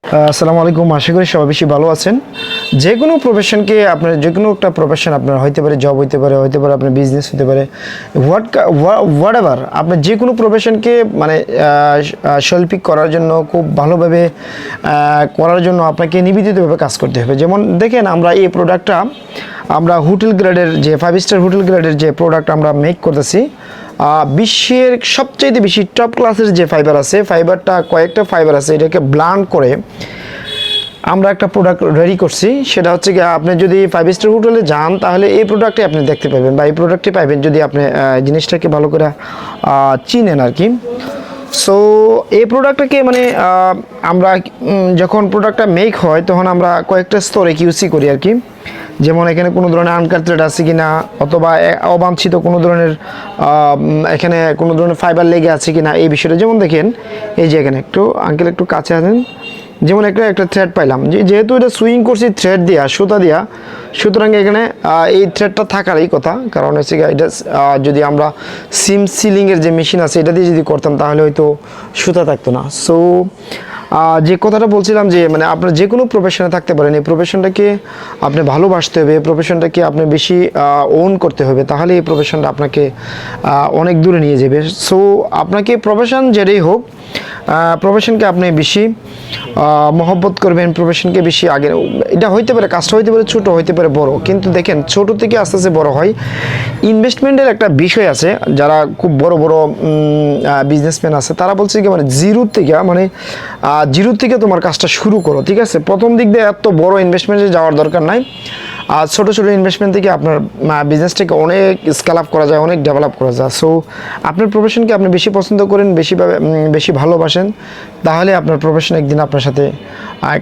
আসসালামু আলাইকুম। আশা করি সবাই বেশি ভালো আছেন। যে কোনো প্রফেশনকে আপনার যে কোনো একটা প্রফেশন আপনার হইতে পারে, জব হইতে পারে আপনার বিজনেস হতে পারে, হোয়াট এভার আপনার যে কোনো প্রফেশনকে মানে শৈল্পিক করার জন্য খুব ভালোভাবে করার জন্য আপনাকে নিবেদিতভাবে কাজ করতে হবে। যেমন দেখেন, আমরা এই প্রোডাক্টটা আমরা হোটেল গ্রেডের যে 5 স্টার হোটেল গ্রেডের যে প্রোডাক্ট আমরা মেক করতেছি, বিশ্বের সবচাইতে বেশি টপ ক্লাসের যে ফাইবার আছে, ফাইবারটা কয়েকটা ফাইবার আছে, এটাকে ব্লান্ড করে আমরা একটা প্রোডাক্ট রেডি করছি। সেটা হচ্ছে কি, আপনি যদি 5 স্টার হোটেলে যান তাহলে এই প্রোডাক্টটি আপনি দেখতে পাবেন বা এই প্রোডাক্টটি পাবেন যদি আপনি জিনিসটাকে ভালো করে চিনেন আর কি। সো এই প্রোডাক্টটাকে মানে আমরা যখন প্রোডাক্টটা মেক হয় তখন আমরা কয়েকটা স্তরে কিউসি করি আর কি। যেমন এখানে কোনো ধরনের আনকাট থ্রেড আছে কি না, অথবা অবাঞ্ছিত কোনো ধরনের এখানে কোনো ধরনের ফাইবার লেগে আছে কি না, এই বিষয়টা। যেমন দেখেন, এই যে এখানে একটু আঙ্কেল একটু কাছে আছেন, যেমন একটা থ্রেড পাইলাম, যেহেতু এটা সুইং করছি থ্রেড দিয়া, সুতা দিয়া, সুতরাং এখানে এই থ্রেডটা থাকারই কথা। কারণ হচ্ছে এটা যদি আমরা সিলিংয়ের যে মেশিন আছে এটা দিয়ে যদি করতাম তাহলে হয়তো সুতা থাকতো না। সো যে কথাটা বলছিলাম যে মানে আপনার যে কোনো প্রফেশনে থাকতে পারেন, এই প্রফেশনটাকে আপনি ভালোবাসতে হবে, এই প্রফেশনটাকে আপনি বেশি ওন করতে হবে, তাহলে এই প্রফেশনটা আপনাকে অনেক দূরে নিয়ে যাবে। সো আপনাকে প্রফেশন যেটাই হোক, প্রফেশনকে আপনি বেশি মহব্বত করবেন, প্রফেশনকে বেশি আগে। এটা হইতে পারে, কাজটা হইতে পারে ছোটো, হইতে পারে বড়, কিন্তু দেখেন ছোটো থেকে আস্তে আস্তে বড় হয়। ইনভেস্টমেন্টের একটা বিষয় আছে। যারা খুব বড় বড় বিজনেসম্যান আছে তারা বলছে কি, মানে জিরো থেকে তোমার কাজটা শুরু করো, ঠিক আছে? প্রথম দিক দিয়ে এত বড় ইনভেস্টমেন্টে যাওয়ার দরকার নাই। আর ছোটো ছোটো ইনভেস্টমেন্ট থেকে আপনার বিজনেসটাকে অনেক স্কেল আপ করা যায়, অনেক ডেভেলপ করা যায়। সো আপনার প্রফেশনকে আপনি বেশি পছন্দ করেন, বেশি ভালোবাসেন, তাহলে আপনার প্রফেশন একদিন আপনার সাথে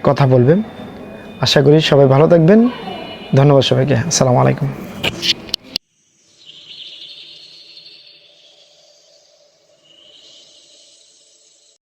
কথা বলবেন। আশা করি সবাই ভালো থাকবেন। ধন্যবাদ সবাইকে। আসসালামু আলাইকুম।